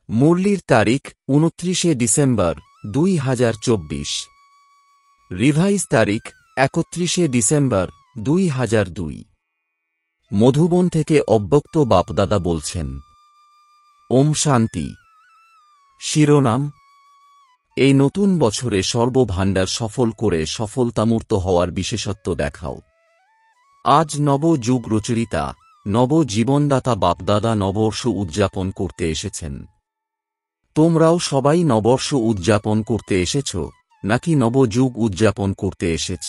মুরলির তারিখ ২৯ December ২০২৪। Revise তারিখ ৩১ December ২০০২। Madhuban থেকে অব্যক্ত বাপদাদা বলছেন। ওম শান্তি। শিরোনাম: এই নতুন বছরে সর্বভাণ্ডার সফল করে সফলতামূর্ত হওয়ার বিশেষত্ব দেখাও। আজ নব যুগ রচয়িতা, নব জীবনদাতা বাপদাদা নববর্ষ উদযাপন করতে এসেছেন। তোমরাও সবাই নববর্ষ উদযাপন করতে এসেছ, নাকি নবযুগ উদযাপন করতে এসেছ?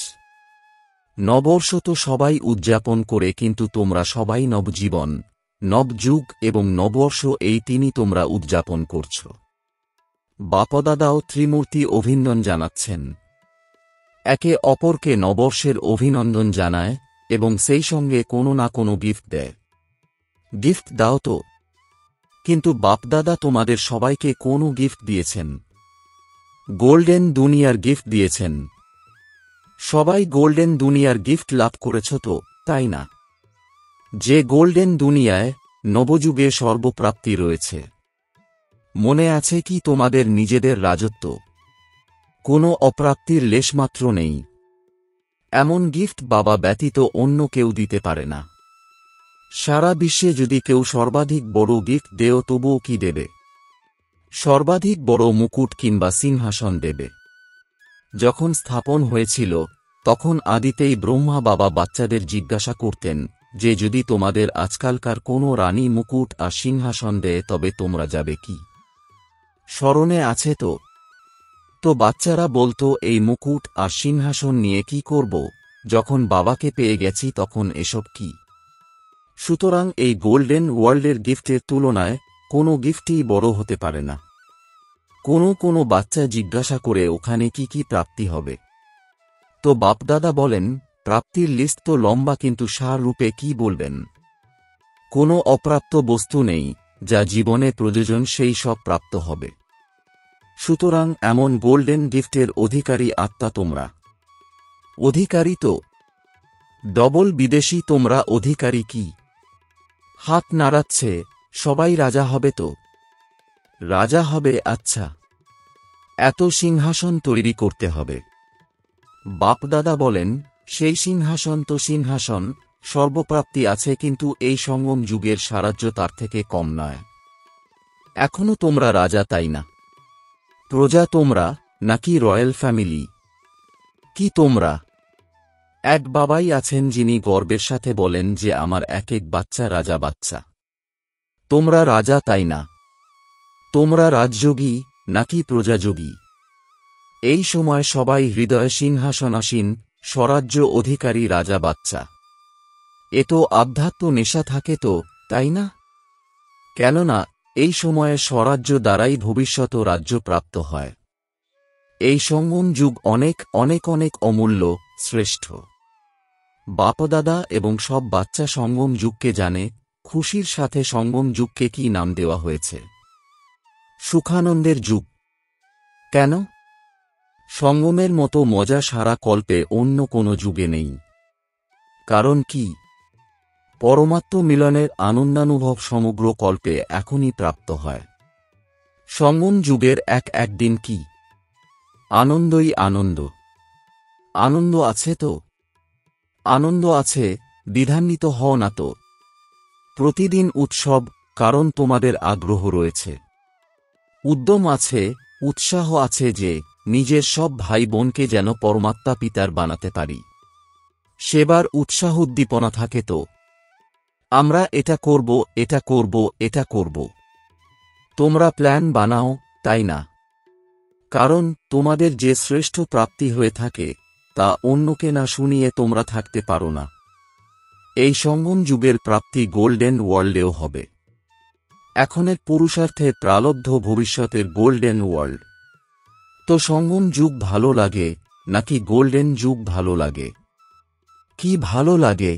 নববর্ষ তো সবাই উদযাপন করে, কিন্তু তোমরা সবাই নবজীবন, নবযুগ এবং নববর্ষ এই তিনই তোমরা উদযাপন করছ। বাপদাদাও ত্রিমূর্তি অভিনন্দন জানাচ্ছেন। একে অপরকে নববর্ষের অভিনন্দন জানায় এবং সেই সঙ্গে কোনো না কোনো গিফট দেয়। গিফট দাও তো। কিন্তু বাপদাদা তোমাদের সবাইকে কোনো গিফট দিয়েছেন? গোল্ডেন দুনিয়ার গিফট দিয়েছেন। সবাই গোল্ডেন দুনিয়ার গিফট লাভ করেছ তো, তাই না? যে গোল্ডেন দুনিয়ায় নবযুগে সর্বপ্রাপ্তি রয়েছে। মনে আছে কি তোমাদের নিজেদের রাজত্ব? কোনো অপ্রাপ্তির লেশমাত্র নেই। এমন গিফট বাবা ব্যতীত অন্য কেউ দিতে পারে না। সারা বিশ্বে যদি কেউ সর্বাধিক বড় গিফট দেও, তবুও কি দেবে? সর্বাধিক বড় মুকুট কিংবা সিংহাসন দেবে। যখন স্থাপন হয়েছিল, তখন আদিতেই ব্রহ্মা বাবা বাচ্চাদের জিজ্ঞাসা করতেন যে যদি তোমাদের আজকালকার কোনো রানী মুকুট আর সিংহাসন দেয়, তবে তোমরা যাবে কি? স্মরণে আছে তো? তো বাচ্চারা বলতো, এই মুকুট আর সিংহাসন নিয়ে কি করব? যখন বাবাকে পেয়ে গেছি তখন এসব কি? সুতরাং এই গোল্ডেন ওয়ার্ল্ডের গিফটের তুলনায় কোনো গিফটই বড় হতে পারে না। কোনো বাচ্চা জিজ্ঞাসা করে ওখানে কি কি প্রাপ্তি হবে? তো বাপদাদা বলেন, প্রাপ্তির লিস্ট তো লম্বা, কিন্তু সার রূপে কি বলবেন? কোনো অপ্রাপ্ত বস্তু নেই যা জীবনে প্রয়োজন, সেই সব প্রাপ্ত হবে। সুতরাং এমন গোল্ডেন গিফটের অধিকারী আত্মা তোমরা। অধিকারী তো ডবল বিদেশি, তোমরা অধিকারী কি? হাত নাড়াচ্ছে। সবাই রাজা হবে তো? রাজা হবে, আচ্ছা। এত সিংহাসন তৈরি করতে হবে। বাপদাদা বলেন, সেই সিংহাসন তো সিংহাসন, সর্বপ্রাপ্তি আছে, কিন্তু এই সঙ্গম যুগের সারাজ্য তার থেকে কম নয়। এখনো তোমরা রাজা, তাই না? প্রজা তোমরা, নাকি রয়্যাল ফ্যামিলি? কি তোমরা? এক বাবাই আছেন যিনি গর্বের সাথে বলেন যে আমার এক এক বাচ্চা রাজা বাচ্চা। তোমরা রাজা, তাই না? তোমরা রাজযোগী নাকি প্রজাযোগী? এই সময় সবাই হৃদয়ে সিংহাসনাসীন, স্বরাজ্য অধিকারী রাজা বাচ্চা। এ তো আধ্যাত্ম নেশা থাকে তো, তাই না? কেননা এই সময়ে স্বরাজ্য দ্বারাই ভবিষ্যৎ রাজ্য প্রাপ্ত হয়। এই সঙ্গম যুগ অনেক অনেক অনেক অমূল্য, শ্রেষ্ঠ। বাপদাদা এবং সব বাচ্চা সঙ্গম যুগকে জানে। খুশির সাথে সঙ্গম যুগকে কি নাম দেওয়া হয়েছে? সুখানন্দের যুগ। কেন? সঙ্গমের মতো মজা সারা কল্পে অন্য কোনো যুগে নেই। কারণ কি? পরমাত্ম মিলনের আনন্দানুভব সমগ্র কল্পে এখনই প্রাপ্ত হয়। সঙ্গম যুগের এক দিন কি? আনন্দই আনন্দ। আনন্দ আছে তো? আনন্দ আছে, দ্বিধান্বিত হও না তো। প্রতিদিন উৎসব, কারণ তোমাদের আগ্রহ রয়েছে, উদ্যম আছে, উৎসাহ আছে যে নিজের সব ভাই বোনকে যেন পরমাত্মা পিতার বানাতে পারি। সেবার উৎসাহ উদ্দীপনা থাকে তো। আমরা এটা করব, এটা করব, এটা করব। তোমরা প্ল্যান বানাও, তাই না? কারণ তোমাদের যে শ্রেষ্ঠ প্রাপ্তি হয়ে থাকে তা অন্যকে না শুনিয়ে তোমরা থাকতে পারো না। এই সঙ্গম যুগের প্রাপ্তি গোল্ডেন ওয়ার্ল্ডেও হবে। এখনের পুরুষার্থে প্রালব্ধ ভবিষ্যতের গোল্ডেন ওয়ার্ল্ড। তো সঙ্গম যুগ ভালো লাগে নাকি গোল্ডেন যুগ ভালো লাগে? কি ভালো লাগে?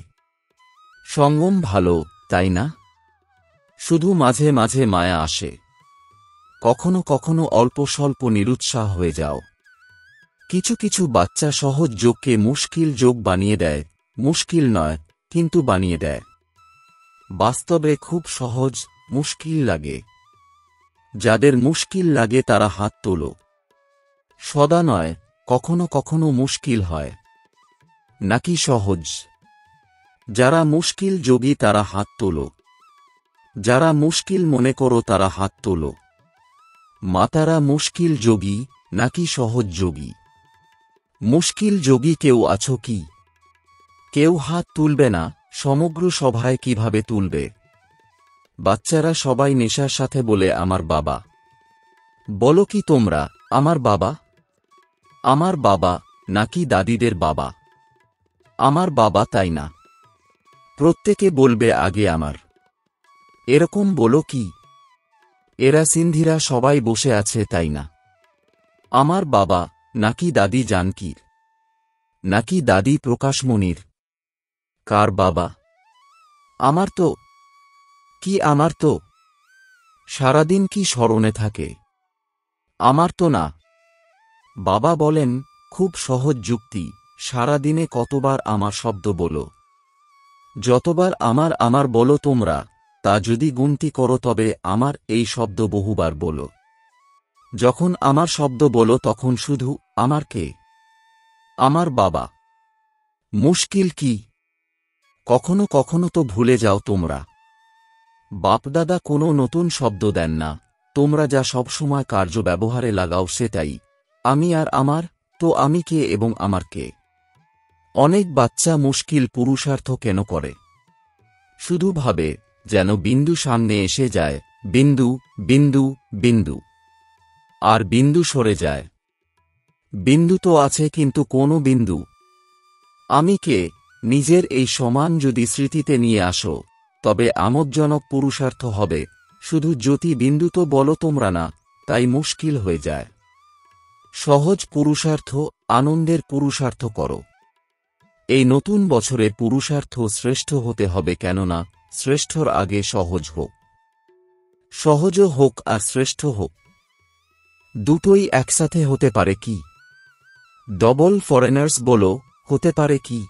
সঙ্গম ভালো, তাই না? শুধু মাঝে মাঝে মায়া আসে। কখনো কখনো অল্প স্বল্প নিরুৎসাহ হয়ে যাও। কিছু কিছু বাচ্চা সহজ যোগকে মুশকিল যোগ বানিয়ে দেয়। মুশকিল নয়, কিন্তু বানিয়ে দেয়। বাস্তবে খুব সহজ, মুশকিল লাগে। যাদের মুশকিল লাগে তারা হাত তোলো। সদা নয়, কখনো কখনো মুশকিল হয়। নাকি সহজ? যারা মুশকিল যোগী তারা হাত তোলো। যারা মুশকিল মনে করো তারা হাত তোলো। মাতারা মুশকিল যোগী নাকি সহজ যোগী? মুশকিল যোগী কেউ আছো কি? কেউ হাত তুলবে না, সমগ্র সভায় কিভাবে তুলবে? বাচ্চারা সবাই নেশার সাথে বলে আমার বাবা। বলো কি তোমরা আমার বাবা? আমার বাবা নাকি দাদিদের বাবা? আমার বাবা, তাই না? প্রত্যেকে বলবে আগে আমার। এরকম বলো কি? এরা সিন্ধিরা সবাই বসে আছে, তাই না? আমার বাবা নাকি দাদি জানকীর? নাকি দাদি প্রকাশমণির? কার বাবা? আমার তো। কি আমার তো? সারাদিন কি স্মরণে থাকে? আমার তো না। বাবা বলেন, খুব সহজ যুক্তি, সারাদিনে কতবার আমার শব্দ বলো? যতবার আমার আমার বলো তোমরা, তা যদি গুনতি করো তবে আমার এই শব্দ বহুবার বলো। যখন আমার শব্দ বলো তখন শুধু আমার কে? আমার বাবা। মুশকিল কি? কখনো কখনো তো ভুলে যাও তোমরা। বাপদাদা কোনো নতুন শব্দ দেন না, তোমরা যা সবসময় কার্য ব্যবহারে লাগাও সেটাই। আমি আর আমার, তো আমি কে এবং আমার কে? অনেক বাচ্চা মুশকিল পুরুষার্থ কেন করে? শুধু ভাবে যেন বিন্দু সামনে এসে যায়, বিন্দু বিন্দু বিন্দু, আর বিন্দু সরে যায়। বিন্দু তো আছে কিন্তু কোনো বিন্দু? আমি কে? নিজের এই সমান যদি স্মৃতিতে নিয়ে আসো তবে আমোদজনক পুরুষার্থ হবে। শুধু জ্যোতি বিন্দু তো বলো তোমরা না, তাই মুশকিল হয়ে যায়। সহজ পুরুষার্থ, আনন্দের পুরুষার্থ করো। এই নতুন বছরে পুরুষার্থ শ্রেষ্ঠ হতে হবে, কেননা শ্রেষ্ঠর আগে সহজ হোক। সহজও হোক আর শ্রেষ্ঠ হোক, দুটোই একসাথে হতে পারে কি? ডবল ফরেনার্স বলো, হতে পারে কি?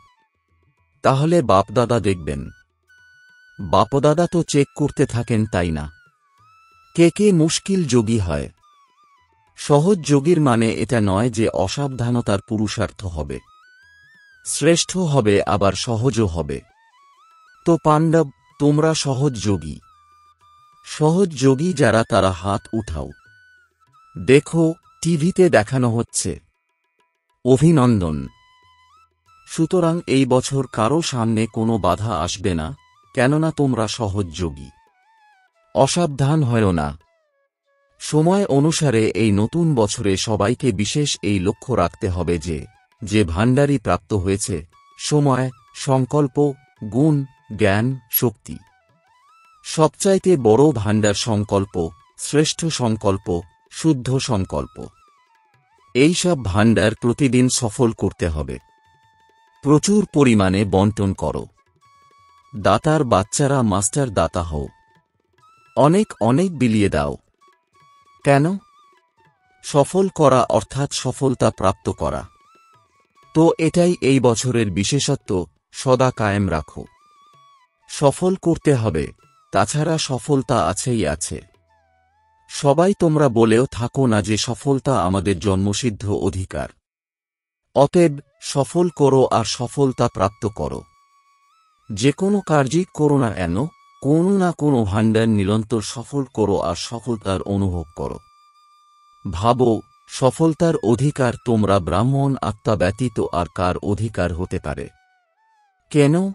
তাহলে বাপদাদা দেখবেন। বাপদাদা তো চেক করতে থাকেন, তাই না? কে কে মুশকিল যোগী হয়? সহজ যোগীর মানে এটা নয় যে অসাবধানতার পুরুষার্থ হবে। শ্রেষ্ঠ হবে আবার সহজও হবে। তো পাণ্ডব, তোমরা সহজ যোগী। সহজ যোগী যারা তারা হাত উঠাও। দেখো, টিভিতে দেখানো হচ্ছে। অভিনন্দন। সুতরাং এই বছর কারো সামনে কোনো বাধা আসবে না, কেননা তোমরা সহজ যোগী। অসাবধান হয়ো না। সময় অনুসারে এই নতুন বছরে সবাইকে বিশেষ এই লক্ষ্য রাখতে হবে যে যে ভাণ্ডারী প্রাপ্ত হয়েছে, সময়, সংকল্প, গুণ, জ্ঞান, শক্তি। সবচাইতে বড় ভাণ্ডার সংকল্প, শ্রেষ্ঠ সংকল্প, শুদ্ধ সংকল্প। এই সব ভাণ্ডার প্রতিদিন সফল করতে হবে। প্রচুর পরিমাণে বন্টন করো। দাতার বাচ্চারা মাস্টার দাতা হও। অনেক অনেক বিলিয়ে দাও। কেন? সফল করা অর্থাৎ সফলতা প্রাপ্ত করা। তো এটাই এই বছরের বিশেষত্ব, সদা কায়েম রাখো। সফল করতে হবে, তাছাড়া সফলতা আছেই আছে। সবাই তোমরা বলেও থাকো না যে সফলতা আমাদের জন্মসিদ্ধ অধিকার। অতএব সফল করো আর সফলতা প্রাপ্ত করো। যে কোনো কার্যই করো না কেন, কোনো না কোনো ভাণ্ডার নিরন্তর সফল করো আর সফলতার অনুভব করো। ভাবো, সফলতার অধিকার তোমরা ব্রাহ্মণ আত্মা ব্যতীত আর কার অধিকার হতে পারে? কেন?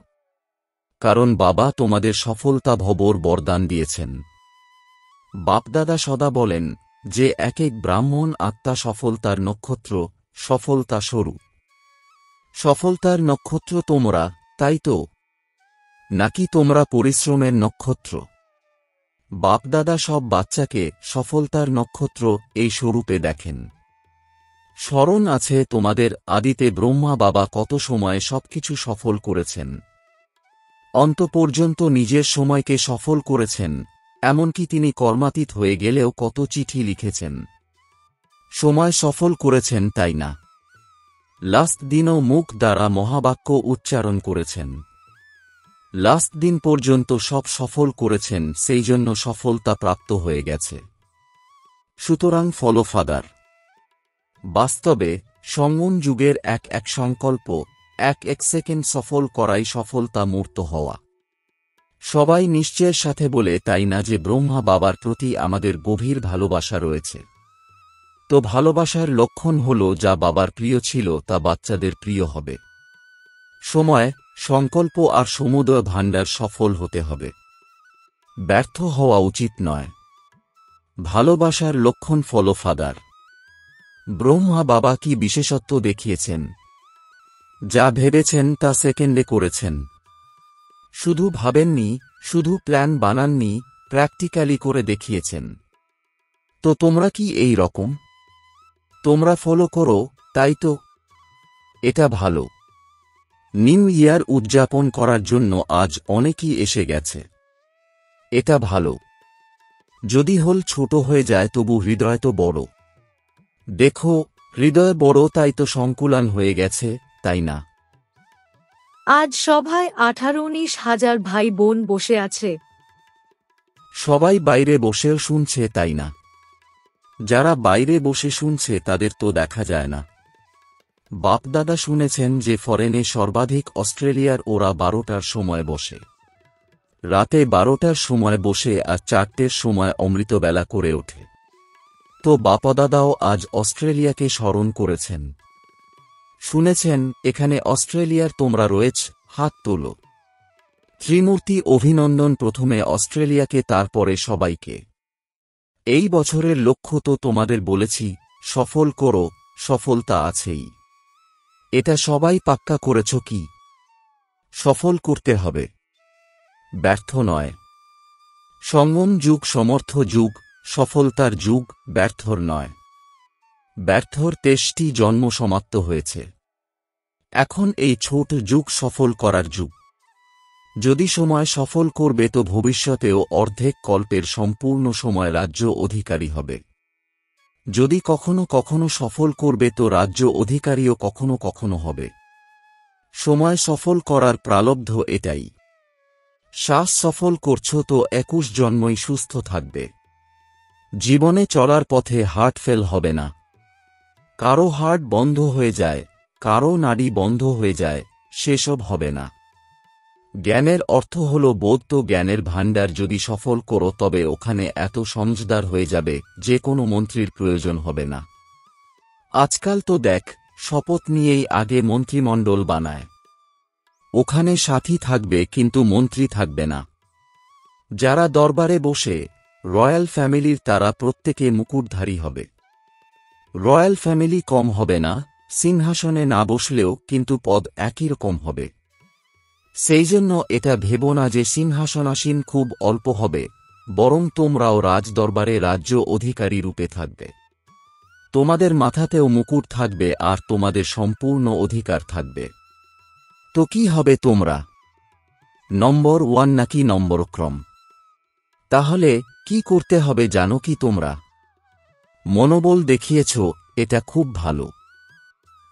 কারণ বাবা তোমাদের সফলতা ভবর বরদান দিয়েছেন। বাপদাদা সদা বলেন যে এক এক ব্রাহ্মণ আত্মা সফলতার নক্ষত্র, সফলতা স্বরূপ। সফলতার নক্ষত্র তোমরা, তাই তো? নাকি তোমরা পরিশ্রমের নক্ষত্র? বাপদাদা সব বাচ্চাকে সফলতার নক্ষত্র এই স্বরূপে দেখেন। স্মরণ আছে তোমাদের আদিতে ব্রহ্মা বাবা কত সময়ে সবকিছু সফল করেছেন। অন্ত পর্যন্ত নিজের সময়কে সফল করেছেন, এমনকি তিনি কর্মাতীত হয়ে গেলেও কত চিঠি লিখেছেন। সময় সফল করেছেন, তাই না? লাস্ট দিনও মুখ দ্বারা মহাবাক্য উচ্চারণ করেছেন। লাস্ট দিন পর্যন্ত সব সফল করেছেন, সেই জন্য সফলতা প্রাপ্ত হয়ে গেছে। সুতরাং ফলো ফাদার। বাস্তবে সঙ্গম যুগের এক সংকল্প, এক সেকেন্ড সফল করাই সফলতা মূর্ত হওয়া। সবাই নিশ্চয়ের সাথে বলে তাই না যে ব্রহ্মা বাবার প্রতি আমাদের গভীর ভালোবাসা রয়েছে। তো ভালোবাসার লক্ষণ হল যা বাবার প্রিয় ছিল তা বাচ্চাদের প্রিয় হবে। সময়, সংকল্প আর সমুদয় ভাণ্ডার সফল হতে হবে। ব্যর্থ হওয়া উচিত নয়। ভালোবাসার লক্ষণ ফলো ফাদার। ব্রহ্মা বাবা কি বিশেষত্ব দেখিয়েছেন? যা ভেবেছেন তা সেকেন্ডে করেছেন। শুধু ভাবেননি, শুধু প্ল্যান বানাননি, প্র্যাকটিক্যালি করে দেখিয়েছেন। তো তোমরা কি এই রকম? তোমরা ফলো করো, তাই তো? এটা ভালো। নিউ ইয়ার উদযাপন করার জন্য আজ অনেকেই এসে গেছে। এটা ভালো। যদি হল ছোট হয়ে যায় তবু হৃদয় তো বড়। দেখো, হৃদয় বড় তাই তো সংকুলান হয়ে গেছে, তাই না? আজ সভায় 18-19 হাজার ভাই বোন বসে আছে। সবাই বাইরে বসেও শুনছে, তাই না? যারা বাইরে বসে শুনছে তাদের তো দেখা যায় না। বাপদাদা শুনেছেন যে ফরেনে সর্বাধিক অস্ট্রেলিয়ার ওরা 12টার সময় বসে। রাতে 12টার সময় বসে আর 4টের সময় অমৃতবেলা করে ওঠে। তো বাপদাদাও আজ অস্ট্রেলিয়াকে স্মরণ করেছেন। শুনেছেন এখানে অস্ট্রেলিয়ার তোমরা রয়েছ, হাত তোলো। ত্রিমূর্তি অভিনন্দন, প্রথমে অস্ট্রেলিয়াকে তারপরে সবাইকে। এই বছরের লক্ষ্য তো তোমাদের বলেছি, সফল করো, সফলতা আছেই। এটা সবাই পাক্কা করেছ কি? সফল করতে হবে, ব্যর্থ নয়। সঙ্গম যুগ সমর্থ যুগ, সফলতার যুগ, ব্যর্থর নয়। ব্যর্থর 23টি জন্ম সমাপ্ত হয়েছে। এখন এই ছোট যুগ সফল করার যুগ। যদি সময় সফল করবে তো ভবিষ্যতেও অর্ধেক কল্পের সম্পূর্ণ সময় রাজ্য অধিকারী হবে। যদি কখনো কখনো সফল করবে তো রাজ্য অধিকারীও কখনো কখনো হবে। সময় সফল করার প্রালব্ধ এটাই। শ্বাস সফল করছো তো 21 জন্মই সুস্থ থাকবে। জীবনে চলার পথে হার্ট ফেল হবে না। কারো হার্ট বন্ধ হয়ে যায়, কারো নাড়ি বন্ধ হয়ে যায়, সেসব হবে না। জ্ঞানের অর্থ হল বোধ। তো জ্ঞানের ভাণ্ডার যদি সফল করো তবে ওখানে এত সমঝদার হয়ে যাবে যে কোনো মন্ত্রীর প্রয়োজন হবে না। আজকাল তো দেখ, শপথ নিয়েই আগে মন্ত্রিমণ্ডল বানায়। ওখানে সাথী থাকবে কিন্তু মন্ত্রী থাকবে না। যারা দরবারে বসে রয়্যাল ফ্যামিলির তারা প্রত্যেকে মুকুটধারী হবে। রয়্যাল ফ্যামিলি কম হবে না, সিংহাসনে না বসলেও কিন্তু পদ একই রকম হবে। সেই জন্য এটা ভেবো না যে সিংহাসনাসীন খুব অল্প হবে, বরং তোমরাও রাজ দরবারে রাজ্য অধিকারী রূপে থাকবে। তোমাদের মাথাতেও মুকুট থাকবে আর তোমাদের সম্পূর্ণ অধিকার থাকবে। তো কি হবে তোমরা? নম্বর 1 নাকি নম্বরক্রম? তাহলে কি করতে হবে জানো কি তোমরা? মনোবল দেখিয়েছ, এটা খুব ভালো।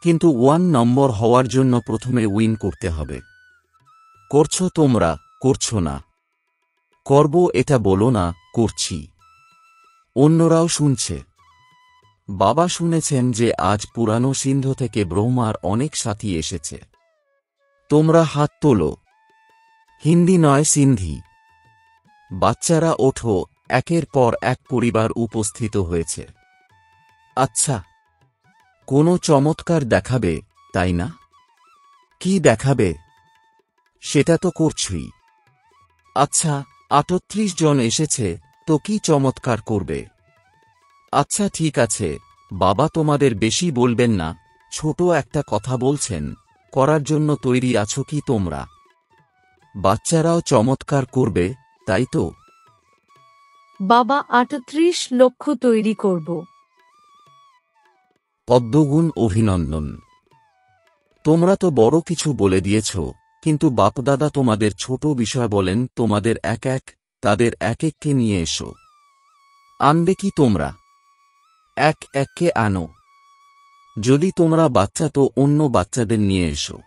কিন্তু 1 নম্বর হওয়ার জন্য প্রথমে উইন করতে হবে। করছো তোমরা, করছো না। করব এটা বলো না, করছি। অন্যরাও শুনছে। বাবা শুনেছেন যে আজ পুরানো সিন্ধ থেকে ব্রহ্মার অনেক সাথী এসেছে। তোমরা হাত তোলো। হিন্দি নয়, সিন্ধি। বাচ্চারা ওঠো, একের পর এক পরিবার উপস্থিত হয়েছে। আচ্ছা, কোনো চমৎকার দেখাবে, তাই না? কি দেখাবে? সেটা তো করছই। আচ্ছা, 38 জন এসেছে, তো কি চমৎকার করবে? আচ্ছা ঠিক আছে, বাবা তোমাদের বেশি বলবেন না, ছোট একটা কথা বলছেন, করার জন্য তৈরি আছো কি তোমরা? বাচ্চারাও চমৎকার করবে, তাই তো? বাবা 38 লক্ষ তৈরি করব। পদ্মগুণ অভিনন্দন। তোমরা তো বড় কিছু বলে দিয়েছ, কিন্তু বাপদাদা তোমাদের ছোট বিষয় বলেন। তোমাদের তাদের এককে নিয়ে এসো। আনবে কি তোমরা? এককে আনো। যদি তোমরা বাচ্চা তো অন্য বাচ্চাদের নিয়ে এসো।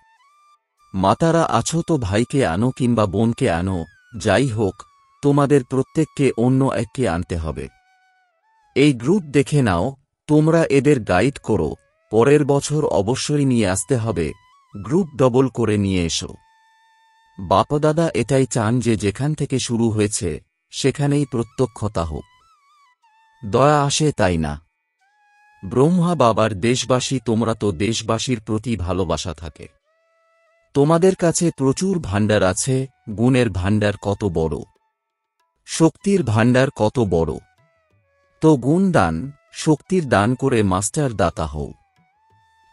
মাতারা আছো তো ভাইকে আনো কিংবা বোনকে আনো, যাই হোক, তোমাদের প্রত্যেককে অন্য এককে আনতে হবে। এই গ্রুপ দেখে নাও, তোমরা এদের গাইড করো, পরের বছর অবশ্যই নিয়ে আসতে হবে, গ্রুপ ডবল করে নিয়ে এসো। বাপদাদা এটাই চান যে যেখান থেকে শুরু হয়েছে সেখানেই প্রত্যক্ষতা হোক, দয়া আসে তাই না। ব্রহ্মা বাবার দেশবাসী, তোমরা তো দেশবাসীর প্রতি ভালোবাসা থাকে, তোমাদের কাছে প্রচুর ভাণ্ডার আছে, গুণের ভাণ্ডার কত বড়, শক্তির ভাণ্ডার কত বড়, তো গুণ দান, শক্তির দান করে মাস্টার দাতা হও।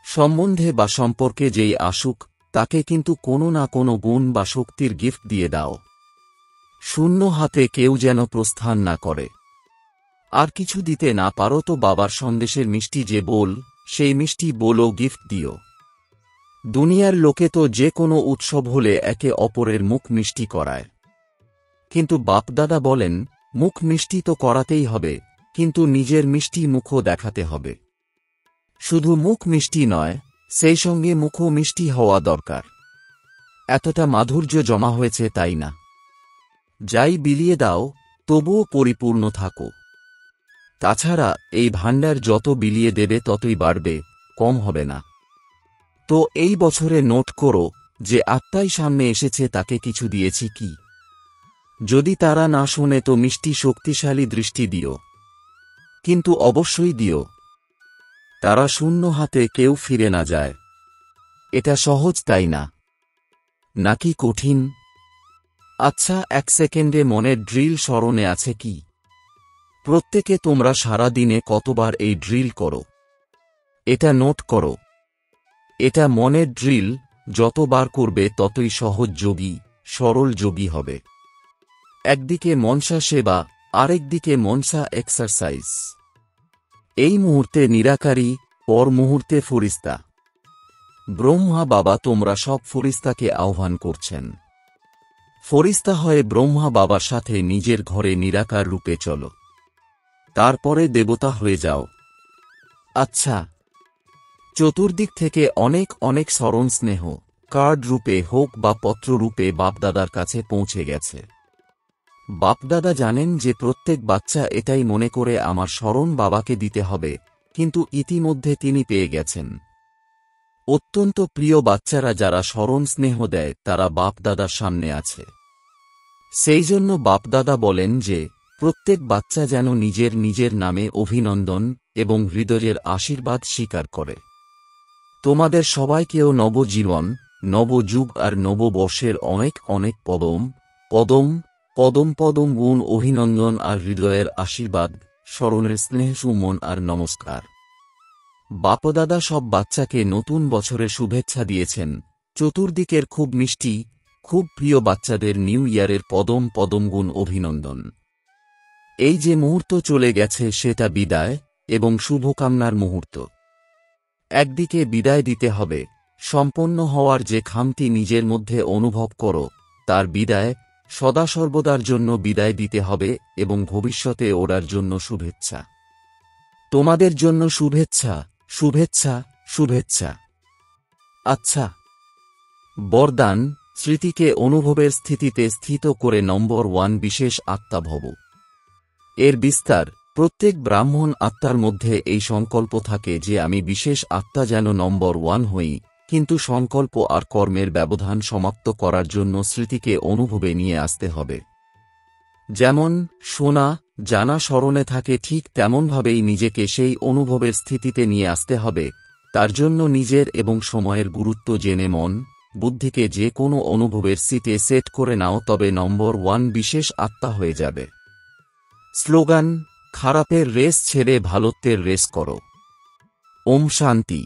সম্বন্ধে বা সম্পর্কে যেই আসুক তাকে কিন্তু কোনো না কোনো গুণ বা শক্তির গিফট দিয়ে দাও। শূন্য হাতে কেউ যেন প্রস্থান না করে। আর কিছু দিতে না পারো তো বাবার সন্দেশের মিষ্টি যে বোল, সেই মিষ্টি বোলও গিফট দিও। দুনিয়ার লোকে তো যে কোনো উৎসব হলে একে অপরের মুখ মিষ্টি করায়, কিন্তু বাপদাদা বলেন মুখ মিষ্টি তো করাতেই হবে, কিন্তু নিজের মিষ্টি মুখও দেখাতে হবে। শুধু মুখ মিষ্টি নয়, সেই সঙ্গে মুখও মিষ্টি হওয়া দরকার। এতটা মাধুর্য জমা হয়েছে তাই না? যাই বিলিয়ে দাও, তবুও পরিপূর্ণ থাকো। তাছাড়া এই ভাণ্ডার যত বিলিয়ে দেবে ততই বাড়বে, কম হবে না। তো এই বছরে নোট করো যে আত্মাই সামনে এসেছে তাকে কিছু দিয়েছি কি। যদি তারা না শোনে তো মিষ্টি শক্তিশালী দৃষ্টি দিও, কিন্তু অবশ্যই দিও। তারা শূন্য হাতে কেউ ফিরে না যায়। এটা সহজ তাই না? নাকি কঠিন? আচ্ছা, 1 সেকেন্ডে মনের ড্রিল স্মরণে আছে কি? প্রত্যেকে তোমরা সারা দিনে কতবার এই ড্রিল করো? এটা নোট করো। এটা মনের ড্রিল, যতবার করবে ততই সহজ যোগী, সরল যোগী হবে। একদিকে মনসা সেবা, আরেকদিকে মনসা এক্সারসাইজ। এই মুহূর্তে নিরাকারী, পর মুহূর্তে ফরিস্তা। ব্রহ্মা বাবা তোমরা সব ফরিস্তাকে আহ্বান করছেন। ফরিস্তা হয়ে ব্রহ্মা বাবার সাথে নিজের ঘরে নিরাকার রূপে চলো, তারপরে দেবতা হয়ে যাও। আচ্ছা, চতুর্দিক থেকে অনেক অনেক স্মরণ স্নেহ, কার্ড রূপে হোক বা পত্র রূপে বাপদাদার কাছে পৌঁছে গেছে। বাপদাদা জানেন যে প্রত্যেক বাচ্চা এটাই মনে করে আমার স্মরণ বাবাকে দিতে হবে, কিন্তু ইতিমধ্যে তিনি পেয়ে গেছেন। অত্যন্ত প্রিয় বাচ্চারা যারা স্মরণ স্নেহ দেয় তারা বাপদাদার সামনে আছে। সেই জন্য বাপদাদা বলেন যে প্রত্যেক বাচ্চা যেন নিজের নিজের নামে অভিনন্দন এবং হৃদয়ের আশীর্বাদ স্বীকার করে। তোমাদের সবাইকেও নবজীবন, নবযুগ আর নববর্ষের অনেক অনেক পদম পদম পদম পদম গুণ অভিনন্দন আর হৃদয়ের আশীর্বাদ, স্মরণের স্নেহ সুমন আর নমস্কার। বাপদাদা সব বাচ্চাকে নতুন বছরের শুভেচ্ছা দিয়েছেন। চতুর্দিকের খুব মিষ্টি, খুব প্রিয় বাচ্চাদের নিউ ইয়ারের পদম পদম গুণ অভিনন্দন। এই যে মুহূর্ত চলে গেছে সেটা বিদায় এবং শুভকামনার মুহূর্ত। একদিকে বিদায় দিতে হবে, সম্পন্ন হওয়ার যে খামতি নিজের মধ্যে অনুভব করো তার বিদায়, সদা সর্বদার জন্য বিদায় দিতে হবে এবং ভবিষ্যতে ওরার জন্য শুভেচ্ছা। তোমাদের জন্য শুভেচ্ছা, শুভেচ্ছা, শুভেচ্ছা। আচ্ছা, বরদান, স্মৃতিকে অনুভবের স্থিতিতে স্থিত করে নম্বর 1 বিশেষ আত্মা ভব। এর বিস্তার, প্রত্যেক ব্রাহ্মণ আত্মার মধ্যে এই সংকল্প থাকে যে আমি বিশেষ আত্মা যেন নম্বর 1 হই, কিন্তু সংকল্প আর কর্মের ব্যবধান সমাপ্ত করার জন্য স্মৃতিকে অনুভবে নিয়ে আসতে হবে। যেমন শোনা জানা স্মরণে থাকে ঠিক তেমনভাবেই নিজেকে সেই অনুভবের স্থিতিতে নিয়ে আসতে হবে। তার জন্য নিজের এবং সময়ের গুরুত্ব জেনে মন বুদ্ধিকে যে কোনো অনুভবের সিটে সেট করে নাও, তবে নম্বর 1 বিশেষ আত্মা হয়ে যাবে। স্লোগান: খারাপের রেস ছেড়ে ভালোত্বের রেস করো। ওম শান্তি।